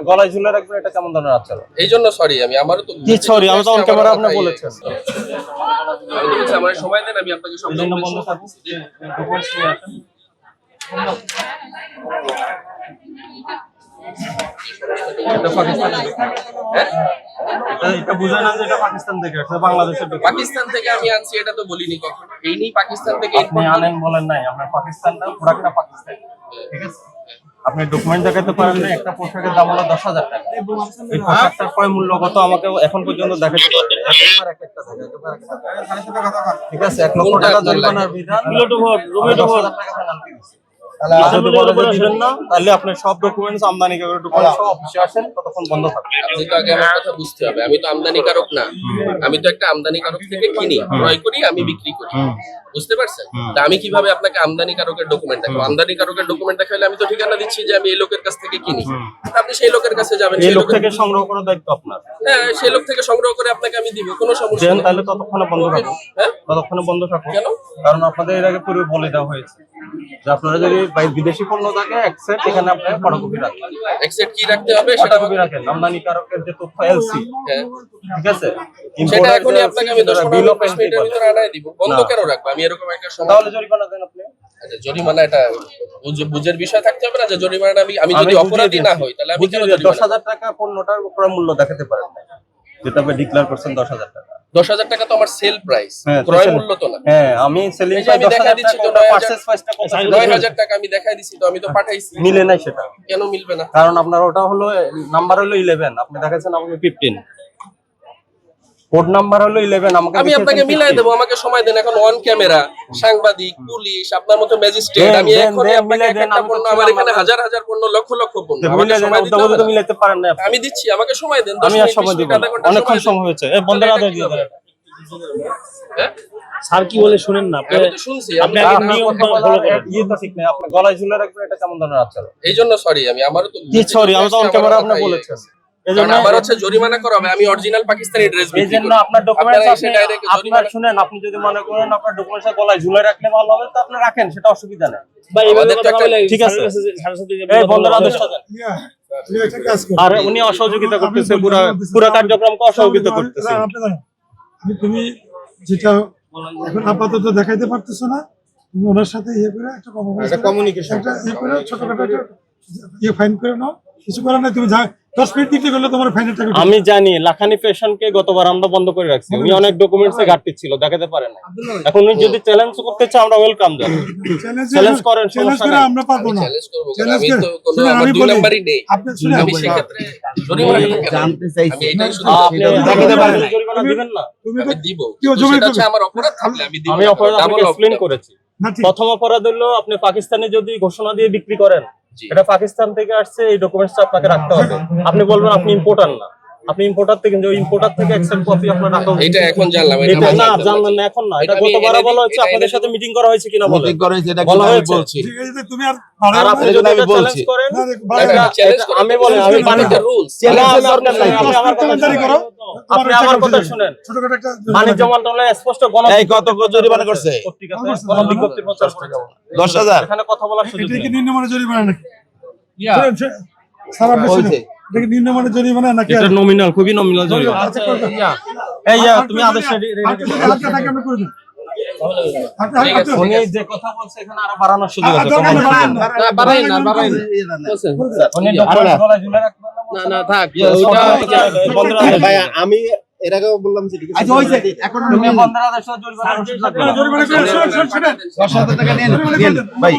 গলায় ঝুলে রাখবেন, এটা কেমন ধরনের আচরণ? এই জন্য সরি, আমারও তো কি সরি, আমি তো অন ক্যামেরা আপনি বলেছেন। আমার সময় দেন, আমি আপনাকে সব বন্ধ থাকুন। ডকুমেন্টস নিয়ে আসেন। এটা পাকিস্তানের document। হ্যাঁ? এটা বুঝায় না যে এটা পাকিস্তান থেকে আসছে, বাংলাদেশের document। পাকিস্তান থেকে আমি আনছি এটা তো বলিনি কখনো। এই নিয়ে পাকিস্তান থেকে আপনি আনেন বলেন নাই, আপনার পাকিস্তানটা প্রোডাক্ট না পাকিস্তান, ঠিক আছে? আপনি ডকুমেন্ট দেখাতে পারেন না, একটা পোশাকের দাম হলো 10,000 টাকা। এই পোশাকটার ক্রয় মূল্য কত আমাকে এখন পর্যন্ত দেখাতে পারেন না। একবার এক একটা থাকে, ঠিক আছে? 1 লক্ষ টাকা জরিমানার বিধান, 10,000 টাকা পেনাল্টি দিচ্ছে। তাহলে যদি বলে যে দিবেন না, তাহলে আপনার সব ডকুমেন্টস আমদানি করে ডকুমেন্টস সব অফিসে আসেন, ততক্ষণ বন্ধ থাকবে। আপনি তো আগে আমার কথা বুঝতে হবে, আমি তো আমদানিকারক না, আমি তো একটা আমদানিকারক থেকে কিনি, ক্রয় করি, আমি বিক্রি করি, বুঝতে পারছেন? তা আমি কিভাবে আপনাকে আমদানিকারকের ডকুমেন্ট দেখাবো? আমদানিকারকের ডকুমেন্ট দেখালে আমি তো ঠিকানা দিচ্ছি যে আমি এই লোকের কাছ থেকে কিনি, আপনি সেই লোকের কাছে যাবেন, এই লোক থেকে সংগ্রহ করার দায়িত্ব আপনার। হ্যাঁ, সেই লোক থেকে সংগ্রহ করে আপনাকে আমি দিব, কোনো সমস্যা দেন, নেই। তাহলে ততক্ষণে বন্ধ রাখুন। হ্যাঁ, ততক্ষণে বন্ধ থাকুন। কেন? কারণ আপনাদের এর আগে পূর্বে বলে দেওয়া হয়েছে যে আপনারা যদি বিদেশি পণ্য থাকে অ্যাকসেপ্ট, এখানে আপনি ফটোকপি রাখবেন। এক্সেপ্ট কি রাখতে হবে সেটা ফটোকপি রাখেন, আমদানিকারকের যে তথ্য এলসি, হ্যাঁ, ঠিক আছে? সেটা এখনই আপনাকে আমি 10-15 মিনিটের ভিতরে আনাই দিব। বন্ধ কেন রাখবো আমি এরকম একটা সময়? তাহলে জরিমানা দেন আপনি। আচ্ছা, জরিমানা এটা বুঝের বিষয় থাকতে হবে না যে জরিমানা আমি যদি অপরাধী না হই তাহলে আমি কেন জরিমানা? 10,000 টাকা পণ্যটার ক্রয় মূল্য দেখাতে পারেন না, যেটা আপনি ডিক্লেয়ার করছেন 10,000 টাকা। 10,000 টাকা তো আমার সেল প্রাইস, হ্যাঁ, ক্রয় মূল্য তো না। হ্যাঁ, আমি সেলিং এই যে আমি দেখাই দিচ্ছি তো 9,000 9,000 টাকা আমি দেখাই দিচ্ছি তো, আমি তো পাঠাইছি। মিলে নাই সেটা, কেন মিলবে না? কারণ আপনার ওটা হলো নাম্বার হলো 11, আপনি দেখাচ্ছেন আমাকে 15, কোড নাম্বার হলো 11, আমাকে আমি আপনাকে মিলাই দেবো, আমাকে সময় দেন। এখন অন ক্যামেরা সাংবাদিক, পুলিশ, আপনার মতো ম্যাজিস্ট্রেট, আমি এখনই আপনাকে একটা পণ্য, আমার এখানে হাজার হাজার পণ্য, লক্ষ লক্ষ পণ্য, আমাকে সময় দিতে হবে না? মিলাতে পারেন না। আমি দিচ্ছি, আমাকে সময় দেন। 10 আমি আর মিনিট, সময় 20 দিব মিনিট, না, আধা ঘন্টা অনেকক্ষণ সময় সময় হয়েছে। এই বন্ধের আদেশ দিয়ে দেন। হ্যাঁ, স্যার কি বলে শুনেন না, আমি তো শুনছি। আপনি আগে নিয়ম ফলো করেন। ইয়ে তো ঠিক নাই, আপনি গলায় ঝুলে রাখবেন, এটা কেমন ধরনের আচরণ? এই জন্য সরি, আমারও তো কি সরি, আমি তো অন ক্যামেরা আপনি বলেছেন। কারণ আমার হচ্ছে জরিমানা করা হবে, আমি অরিজিনাল পাকিস্তানি ড্রেস এই বিক্রি জন্য করি। আপনার ডকুমেন্টস আপনারা এসে direct আপনার জরিমানা- শুনেন, আপনি যদি মনে করেন আপনার ডকুমেন্টস গলায় ঝুলে রাখলে ভালো হবে, তো আপনি রাখেন, সেটা অসুবিধা নেই। বা এইভাবে আমাদের তো কথা একটা- বলে ঠিক আছে। স্যারের সাথে যে এই বন্ধের আদেশটা দেন। আর উনি অসহযোগিতা করতেছে, পুরো কার্যক্রমকে অসহযোগিতা করতেছে। তুমি যেটা এখন আপাতত দেখাইতে পারতেছো না, তুমি ওনার সাথে ইয়ে করে একটা কমিউনিকেশন একটা ইয়ে করে ছোটখাটো একটা ইয়ে ফাইন করে নাও, কিছু করার নাই। তুমি 10 মিনিট দিতে গেলে তোমার ফাইনের টাকা আমি জানি লাখানি ফ্যাশনকে গতবার আমরা বন্ধ করে রাখছি, উনি অনেক ডকুমেন্টসে ঘাটতি ছিল, দেখাতে পারেন না। এখন উনি যদি চ্যালেঞ্জ করতে চায়, আমরা ওয়েলকাম জানাই। চ্যালেঞ্জ করেন, চ্যালেঞ্জ সমস্যা করে নাই। আমরা পারবো না। চ্যালেঞ্জ করব কেন? চ্যালেঞ্জ আমি করে- তো কোনো শুনুন, আমার আমি 2 বলি- নাম্বারই নেই। আপনি শুনে আমি সেই ক্ষেত্রে জরিমানা কেন? জানতে চাইছি। আমি এটাই শুধু আপনি দেখাতে পারেন না। জরিমানা দিবেন না। তুমি আমি দিব। কি ও জমি সেটা হচ্ছে দেবে? আমার অপরাধ থাকলে আমি দিব। আমি অপরাধ আপনাকে Double এক্সপ্লেইন অপরাধ। করেছি। না ঠিক প্রথম অপরাধ হলো আপনি পাকিস্তানে যদি ঘোষণা দিয়ে বিক্রি করেন, জি। এটা পাকিস্তান থেকে আসছে, এই ডকুমেন্টসটা আপনাকে রাখতে হবে। আপনি বলবেন আপনি ইম্পোর্টার না, আপনি ইম্পোর্টার থেকে, যে ইম্পোর্টার থেকে অ্যাকসেপ্ট কপি আপনার রাখা উচিত। এটা এখন জানলাম, এটা এটা আমার না জানতে জানলেন পারছি। না, এখন না, এটা এটা আমি গতবার এনে বলা দিই, হচ্ছে, এটা আপনাদের এনে সাথে দিই। মিটিং করা হয়েছে কিনা বলেন। মিটিং করেছে, এটা বলা কিন্তু আমি হয়েছে। বলছি। ঠিক আছে, তুমি আর আর আপনি এটা যদি আমি এটা বলছি। চ্যালেঞ্জ করেন, না, এটা- চ্যালেঞ্জ এটা করে আমি বলি, আমি এটা বাণিজ্য রুলস। চ্যালেঞ্জের না, দরকার নাই। আপনি আমার কথা জারি করো। আপনি আমার কথা শুনেন। ছোটখাটো একটা বাণিজ্য মন্ত্রণালয় স্পষ্ট এই কত জরিমানা করছে? পত্রিকাতে গণবিজ্ঞপ্তি প্রচার করেছে। 10,000 এখানে কথা বলার সুযোগ এটা কি নেই। নিম্নমানের জরিমানা নাকি? শুনেন, স্যার আপনি শুনেন, হয়েছে। এটা কি নিম্নমানের জরিমানা নাকি? এটা নমিনাল, খুবই নমিনাল জরিমানা। আচ্ছা, করবেন। এই তুমি আদেশ রেডি আর যদি হালকা থাকে আপনি করে দিন। ঠিক আছে। উনি যে কথা বলছে, এখানে আরো বাড়ানোর সুযোগ আছে। দরকার নেই, বাড়ান না। না, বাড়াইন না, বাড়াইন না। উনি ডকুমেন্টস গলায় ঝুলে রাখবেন না, না, থাক। বন্ধের আদেশ। ভাই আমি এর আগেও বললাম যে ঠিক আছে। আচ্ছা, হয়েছে। এখন তুমি বন্ধের আদেশ জরিমানা রসিদ লাগবে না। জরিমানা করে শুনেন, শুনেন, শুনেন। 10,000 টাকা নেন। জরিমানা করে দেন। ভাই